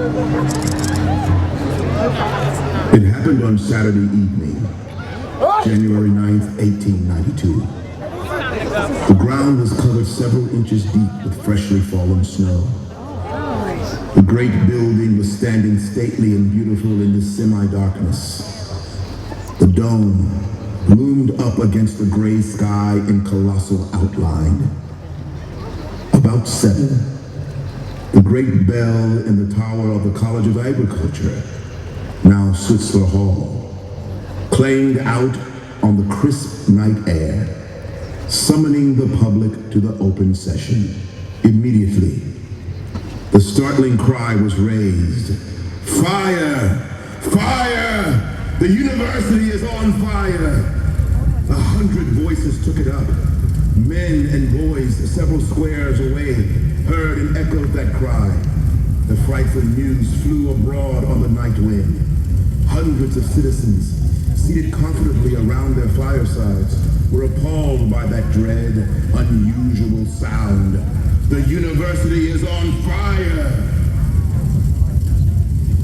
It happened on Saturday evening, January 9th, 1892. The ground was covered several inches deep with freshly fallen snow. The great building was standing stately and beautiful in the semi-darkness. The dome loomed up against the gray sky in colossal outline. About 7, the great bell in the tower of the College of Agriculture, now Switzler Hall, clanged out on the crisp night air, summoning the public to the open session. Immediately, the startling cry was raised. Fire! Fire! The university is on fire! 100 voices took it up. Men and boys several squares away heard and echoed that cry. The frightful news flew abroad on the night wind. Hundreds of citizens, seated comfortably around their firesides, were appalled by that dread, unusual sound. The university is on fire!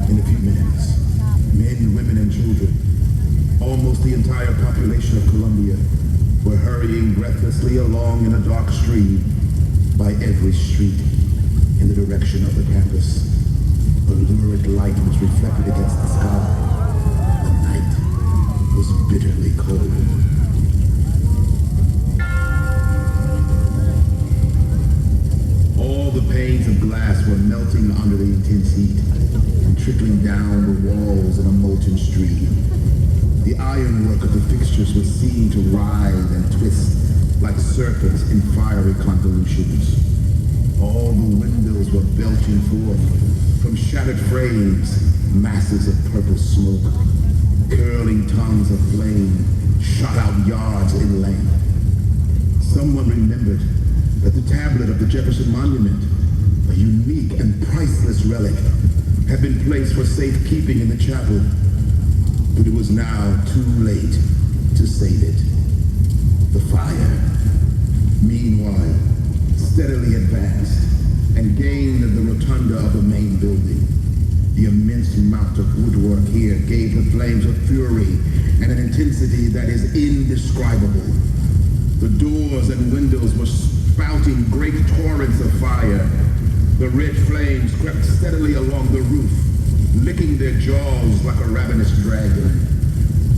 In a few minutes, men, women, and children, almost the entire population of Columbia, were hurrying breathlessly along in a dark stream by every street in the direction of the campus. A lurid light was reflected against the sky. The night was bitterly cold. All the panes of glass were melting under the intense heat and trickling down the walls in a molten stream. The ironwork of the fixtures was seen to writhe and twist like serpents in fiery convolutions. All the windows were belching forth from shattered frames masses of purple smoke. Curling tongues of flame shot out yards in length. Someone remembered that the tablet of the Jefferson Monument, a unique and priceless relic, had been placed for safekeeping in the chapel. But it was now too late to save it. The fire, meanwhile, steadily advanced and gained the rotunda of the main building. The immense amount of woodwork here gave the flames a fury and an intensity that is indescribable. The doors and windows were spouting great torrents of fire. The red flames crept steadily along the roof, licking their jaws like a ravenous dragon.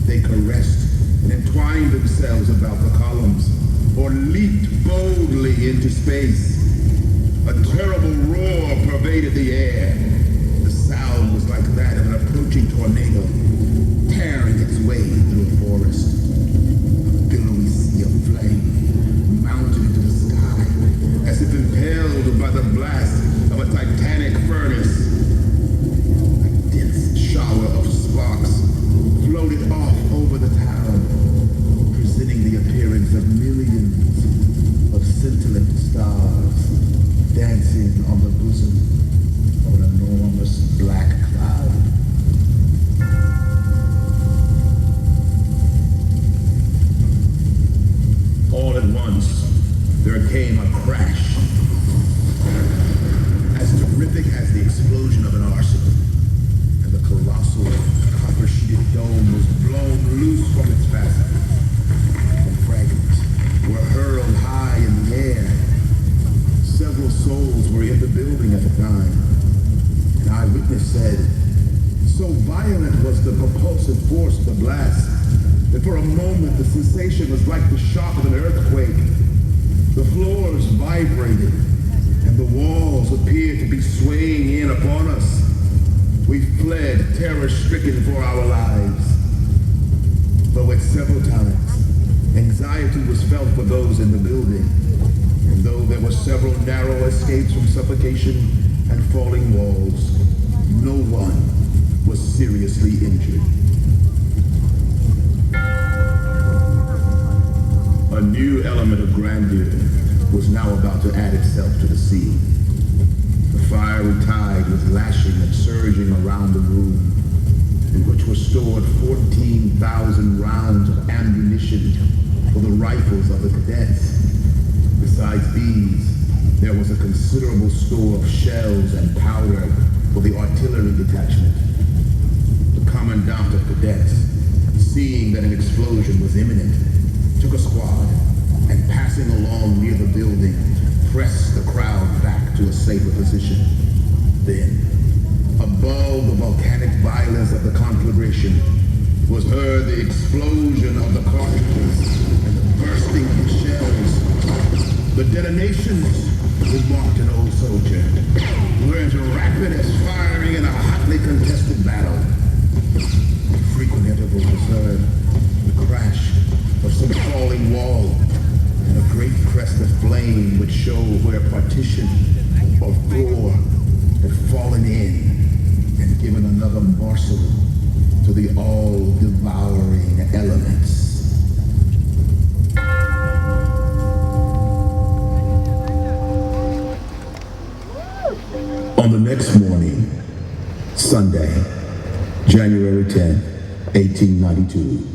They caressed and entwined themselves about the columns, or leaped boldly into space. A terrible roar pervaded the air. The sound was like that of an approaching tornado, tearing its way through a forest. A billowy sea of flame mounted into the sky, as if impelled by the blast of a titanic furnace. A dense shower of sparks floated off over the town, presenting the appearance of millions of scintillant stars dancing on the bosom of an enormous black cloud. All at once, there came a crash, as terrific as the explosion of an arsenal, and the colossal copper-sheeted dome was blown loose from its fastenings, and fragments were hurled high in the air. Several souls were in the building at the time. An eyewitness said, so violent was the propulsive force of the blast that for a moment the sensation was like the shock of an earthquake. The floors vibrated and the walls appeared to be swaying in upon us. We fled terror-stricken for our lives. Though at several times, anxiety was felt for those in the building. And though there were several narrow escapes from suffocation and falling walls, no one was seriously injured. A new element of grandeur was now about to add itself to the scene. The fiery tide was lashing and surging around the room, in which were stored 14,000 rounds of ammunition for the rifles of the cadets. Besides these, there was a considerable store of shells and powder for the artillery detachment. The commandant of cadets, seeing that an explosion was imminent, took a squad and passing along near the building, pressed the crowd back to a safer position. Then, above the volcanic violence of the conflagration, was heard the explosion of the cartridges and the bursting of the shells. The detonations remarked an old soldier, were as rapid as firing in a hotly contested battle. At frequent intervals was heard the crash of some falling wall, and a great crest of flame would show where partition or floor had fallen in and given another morsel to the all-devouring elements. On the next morning, Sunday, January 10, 1892,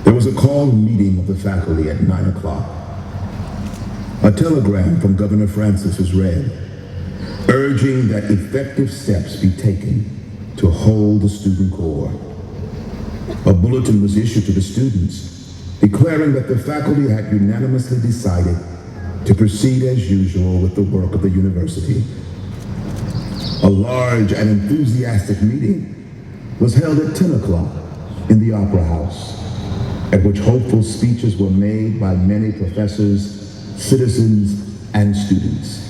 there was a called meeting of the faculty at 9 o'clock. A telegram from Governor Francis was read, urging that effective steps be taken to hold the student corps. A bulletin was issued to the students, declaring that the faculty had unanimously decided to proceed as usual with the work of the university. A large and enthusiastic meeting was held at 10 o'clock in the Opera House, at which hopeful speeches were made by many professors, citizens, and students.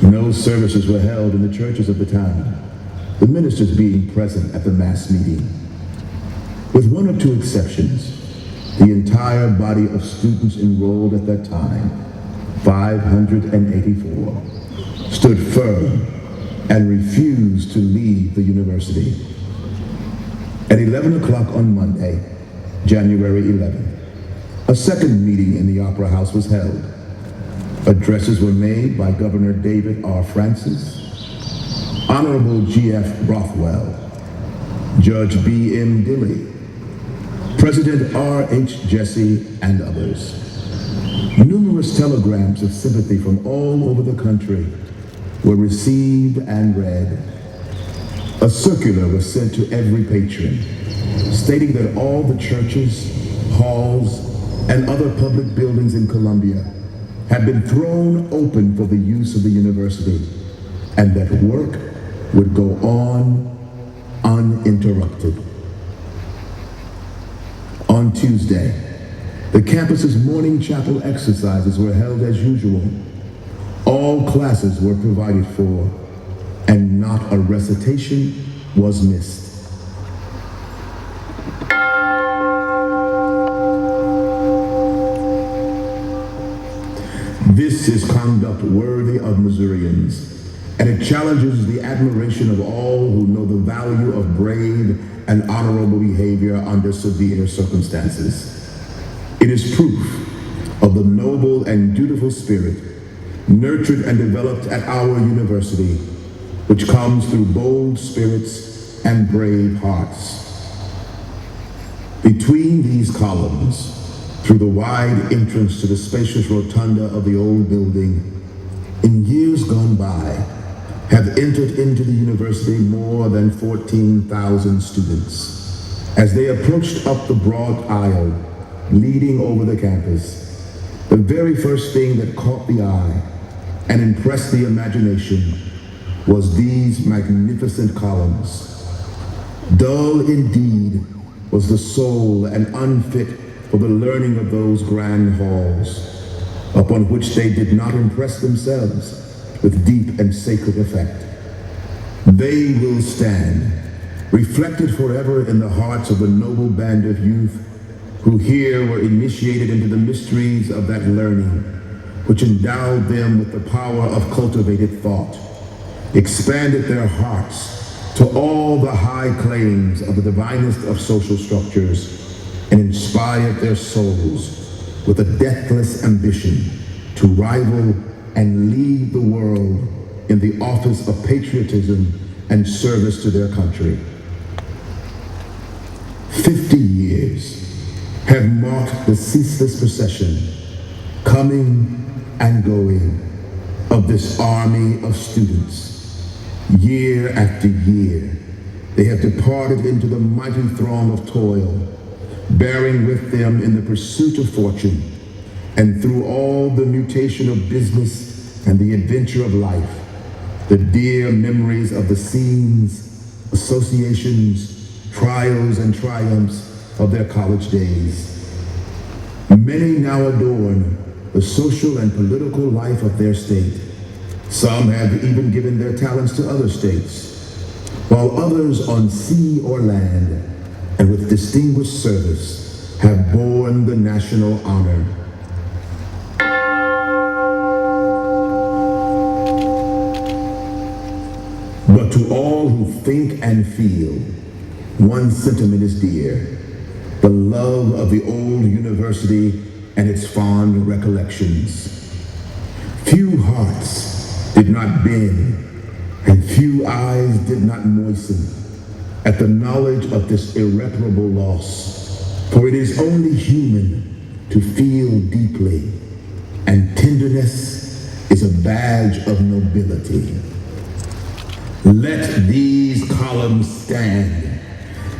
No services were held in the churches of the town, the ministers being present at the mass meeting. With one or two exceptions, the entire body of students enrolled at that time, 584, stood firm and refused to leave the university. At 11 o'clock on Monday, January 11th, a second meeting in the Opera House was held. Addresses were made by Governor David R. Francis, Honorable G.F. Rothwell, Judge B.M. Dilley, President R.H. Jesse, and others. Numerous telegrams of sympathy from all over the country were received and read. A circular was sent to every patron, stating that all the churches, halls, and other public buildings in Columbia had been thrown open for the use of the university, and that work would go on uninterrupted. On Tuesday, the campus's morning chapel exercises were held as usual. All classes were provided for, and not a recitation was missed. This is conduct worthy of Missourians, and it challenges the admiration of all who know the value of brave and honorable behavior under severe circumstances. It is proof of the noble and dutiful spirit nurtured and developed at our university, which comes through bold spirits and brave hearts. Between these columns, through the wide entrance to the spacious rotunda of the old building, in years gone by, have entered into the university more than 14,000 students. As they approached up the broad aisle leading over the campus, the very first thing that caught the eye and impressed the imagination was these magnificent columns. Dull indeed was the soul and unfit for the learning of those grand halls, upon which they did not impress themselves with deep and sacred effect. They will stand, reflected forever in the hearts of the noble band of youth who here were initiated into the mysteries of that learning, which endowed them with the power of cultivated thought, expanded their hearts to all the high claims of the divinest of social structures, and inspired their souls with a deathless ambition to rival and lead the world in the office of patriotism and service to their country. 50 years have marked the ceaseless procession, coming and going, of this army of students. Year after year, they have departed into the mighty throng of toil, bearing with them in the pursuit of fortune, and through all the mutation of business and the adventure of life, the dear memories of the scenes, associations, trials, and triumphs of their college days. Many now adorn the social and political life of their state. Some have even given their talents to other states, while others on sea or land, and with distinguished service, have borne the national honor. But to all who think and feel, one sentiment is dear: the love of the old university and its fond recollections. Few hearts did not bend, and few eyes did not moisten at the knowledge of this irreparable loss. For it is only human to feel deeply, and tenderness is a badge of nobility. Let these columns stand.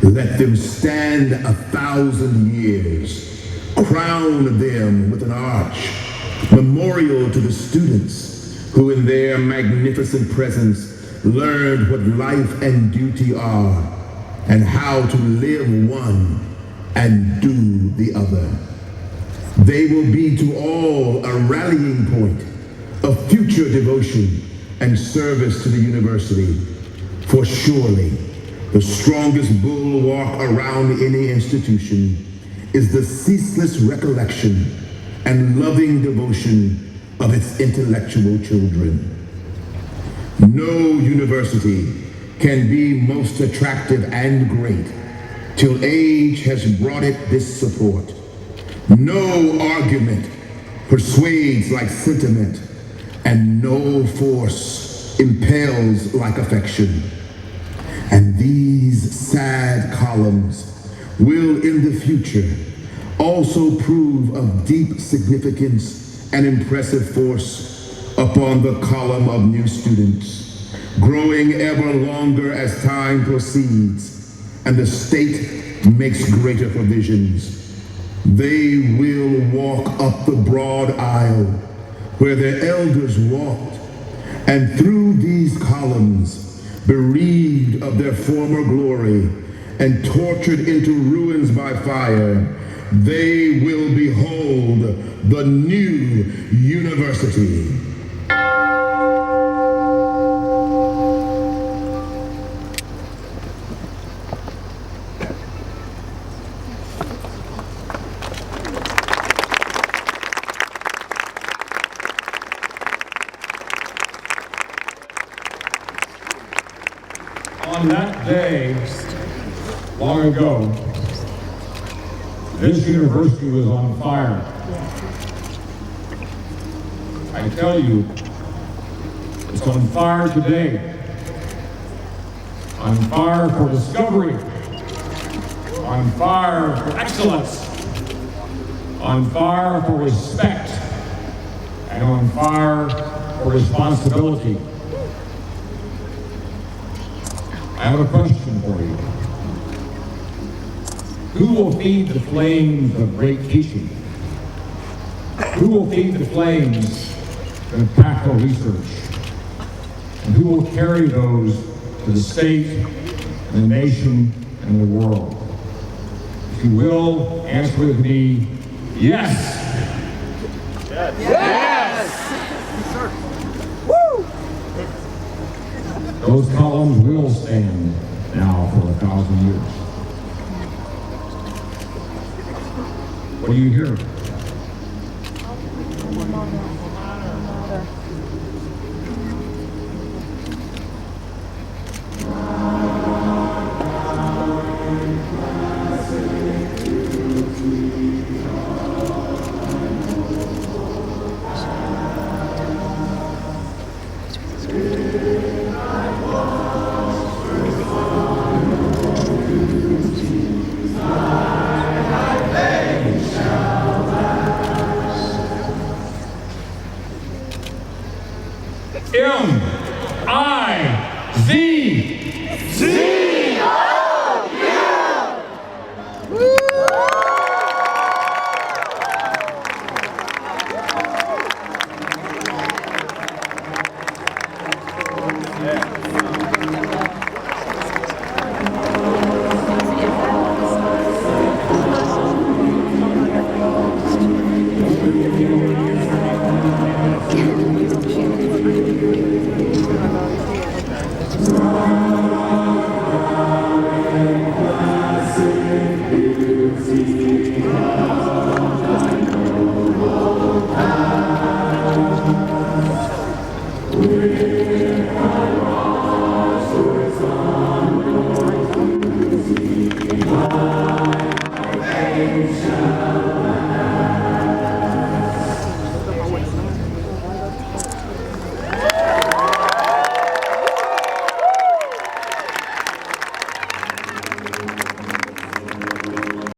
Let them stand 1,000 years. Crown them with an arch, memorial to the students who in their magnificent presence learned what life and duty are, and how to live one and do the other. They will be to all a rallying point of future devotion and service to the university. For surely the strongest bulwark around any institution is the ceaseless recollection and loving devotion of its intellectual children. No university can be most attractive and great till age has brought it this support. No argument persuades like sentiment, and no force impels like affection. And these sad columns will in the future also prove of deep significance and impressive force upon the column of new students, growing ever longer as time proceeds and the state makes greater provisions. They will walk up the broad aisle where their elders walked, and through these columns, bereaved of their former glory and tortured into ruins by fire, they will behold the new university. On that day, long ago, this university was on fire. I tell you, it's on fire today. On fire for discovery. On fire for excellence. On fire for respect. And on fire for responsibility. I have a question for you. Who will feed the flames of great teaching? Who will feed the flames of impactful research? And who will carry those to the state, and the nation, and the world? If you will, answer with me, yes! Yes! Yes! Woo! Those columns will stand now for 1,000 years. What do you hear? Yeah.